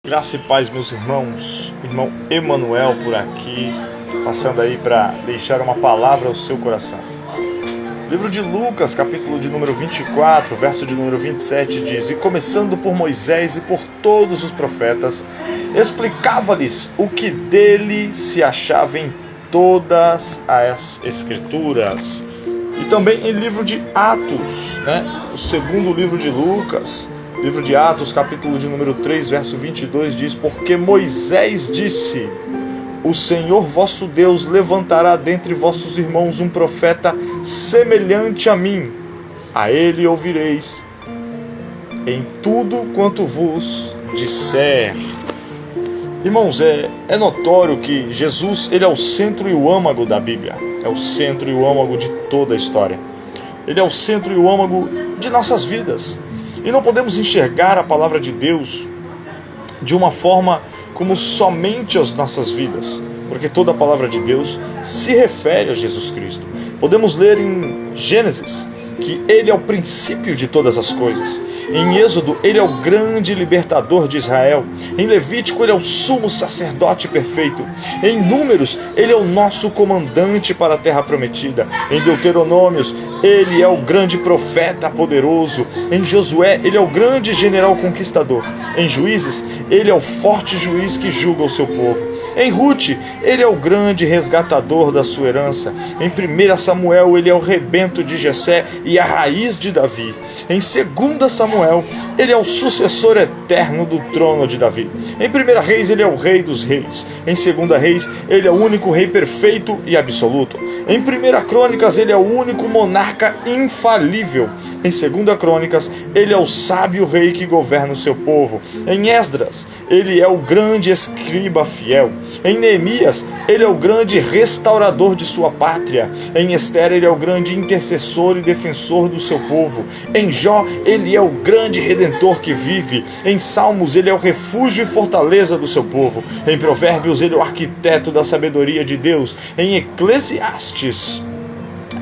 Graça e paz, meus irmãos. Irmão Emanuel por aqui, passando aí para deixar uma palavra ao seu coração. Livro de Lucas, capítulo de número 24, verso de número 27 diz: E começando por Moisés e por todos os profetas, explicava-lhes o que dele se achava em todas as Escrituras. E também em livro de Atos, o segundo livro de Lucas, livro de Atos, capítulo de número 3, verso 22, diz: Porque Moisés disse: O Senhor vosso Deus levantará dentre vossos irmãos um profeta semelhante a mim. A ele ouvireis em tudo quanto vos disser. Irmãos, é notório que Jesus, ele é o centro e o âmago da Bíblia. É o centro e o âmago de toda a história. Ele é o centro e o âmago de nossas vidas. E não podemos enxergar a palavra de Deus de uma forma como somente as nossas vidas, porque toda a palavra de Deus se refere a Jesus Cristo. Podemos ler em Gênesis que ele é o princípio de todas as coisas. Em Êxodo, ele é o grande libertador de Israel. Em Levítico, ele é o sumo sacerdote perfeito. Em Números, ele é o nosso comandante para a terra prometida. Em Deuteronômios, ele é o grande profeta poderoso. Em Josué, ele é o grande general conquistador. Em Juízes, ele é o forte juiz que julga o seu povo. Em Ruth, ele é o grande resgatador da sua herança. Em 1 Samuel, ele é o rebento de Jessé e a raiz de Davi. Em 2 Samuel, ele é o sucessor eterno do trono de Davi. Em 1 Reis, ele é o rei dos reis. Em 2 Reis, ele é o único rei perfeito e absoluto. Em 1 Crônicas, ele é o único monarca infalível. Em 2 Crônicas, ele é o sábio rei que governa o seu povo. Em Esdras, ele é o grande escriba fiel. Em Neemias, ele é o grande restaurador de sua pátria. Em Ester, ele é o grande intercessor e defensor do seu povo. Em Jó, ele é o grande redentor que vive. Em Salmos, ele é o refúgio e fortaleza do seu povo. Em Provérbios, ele é o arquiteto da sabedoria de Deus. Em Eclesiastes,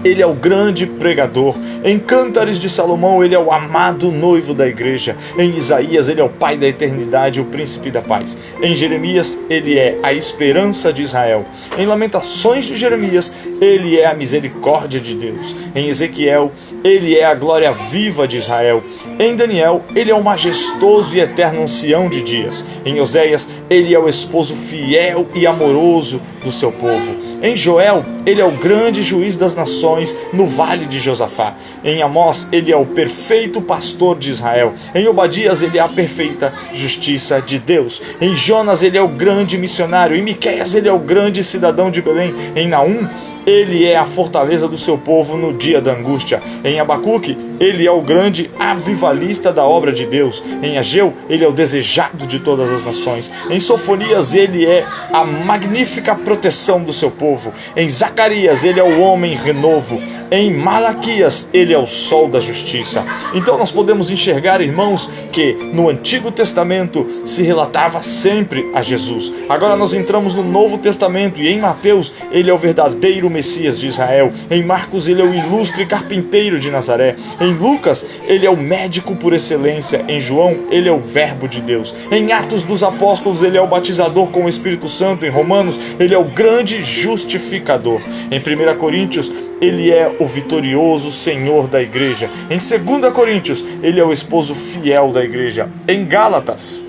ele é o grande pregador. Em Cântares de Salomão, ele é o amado noivo da igreja. Em Isaías, ele é o pai da eternidade, o príncipe da paz. Em Jeremias, ele é a esperança de Israel. Em Lamentações de Jeremias, ele é a misericórdia de Deus. Em Ezequiel, ele é a glória viva de Israel. Em Daniel, ele é o majestoso e eterno ancião de dias. Em Oséias, ele é o esposo fiel e amoroso do seu povo. Em Joel, ele é o grande juiz das nações no vale de Josafá. Em Amós, ele é o perfeito pastor de Israel. Em Obadias, ele é a perfeita justiça de Deus. Em Jonas, ele é o grande missionário. Em Miqueias, ele é o grande cidadão de Belém. Em Naum, ele é a fortaleza do seu povo no dia da angústia. Em Abacuque, ele é o grande avivalista da obra de Deus. Em Ageu, ele é o desejado de todas as nações. Em Sofonias, ele é a magnífica proteção do seu povo. Em Zacarias, ele é o homem renovo. Em Malaquias, ele é o sol da justiça. Então nós podemos enxergar, irmãos, que no Antigo Testamento se relatava sempre a Jesus. Agora nós entramos no Novo Testamento e em Mateus, ele é o verdadeiro Messias de Israel. Em Marcos, ele é o ilustre carpinteiro de Nazaré. Em Lucas, ele é o médico por excelência. Em João, ele é o verbo de Deus. Em Atos dos Apóstolos, ele é o batizador com o Espírito Santo. Em Romanos, ele é o grande justificador. Em 1 Coríntios, ele é o vitorioso Senhor da igreja. Em 2 Coríntios, ele é o esposo fiel da igreja. Em Gálatas,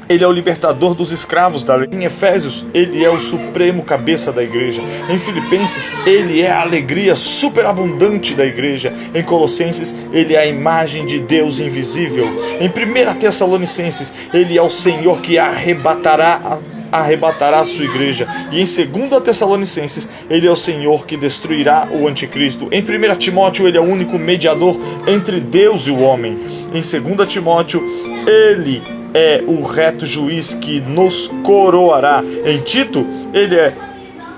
ele é o libertador dos escravos da lei. Em Efésios, ele é o supremo cabeça da igreja. Em Filipenses, ele é a alegria superabundante da igreja. Em Colossenses, ele é a imagem de Deus invisível. Em 1 Tessalonicenses, ele é o Senhor que arrebatará a sua igreja. E em 2 Tessalonicenses, ele é o Senhor que destruirá o anticristo. Em 1 Timóteo, ele é o único mediador entre Deus e o homem. Em 2 Timóteo, ele é o reto juiz que nos coroará. Em Tito, ele é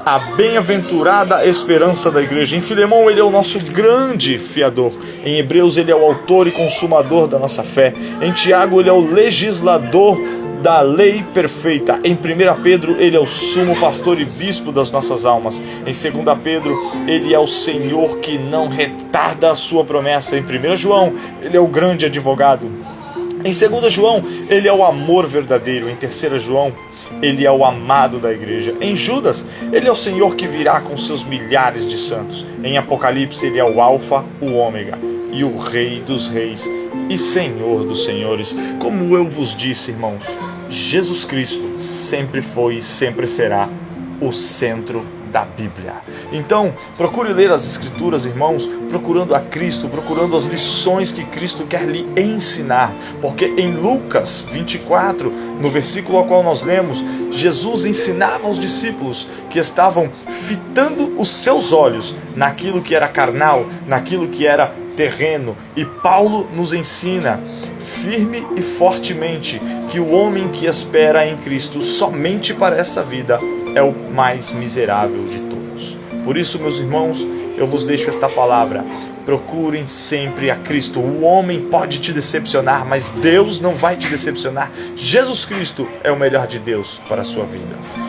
a bem-aventurada esperança da igreja. Em Filemão, ele é o nosso grande fiador. Em Hebreus, ele é o autor e consumador da nossa fé. Em Tiago, ele é o legislador da lei perfeita. Em 1 Pedro, ele é o sumo pastor e bispo das nossas almas. Em 2 Pedro, ele é o Senhor que não retarda a sua promessa. Em 1 João, ele é o grande advogado. Em 2 João, ele é o amor verdadeiro. Em 3 João, ele é o amado da igreja. Em Judas, ele é o Senhor que virá com seus milhares de santos. Em Apocalipse, ele é o Alfa, o Ômega, e o Rei dos reis e Senhor dos senhores. Como eu vos disse, irmãos, Jesus Cristo sempre foi e sempre será o centro da Bíblia. Então, procure ler as Escrituras, irmãos, procurando a Cristo, procurando as lições que Cristo quer lhe ensinar, porque em Lucas 24, no versículo ao qual nós lemos, Jesus ensinava aos discípulos que estavam fitando os seus olhos naquilo que era carnal, naquilo que era terreno, e Paulo nos ensina firme e fortemente que o homem que espera em Cristo somente para essa vida é o mais miserável de todos. Por isso, meus irmãos, eu vos deixo esta palavra: procurem sempre a Cristo. O homem pode te decepcionar, mas Deus não vai te decepcionar. Jesus Cristo é o melhor de Deus para a sua vida.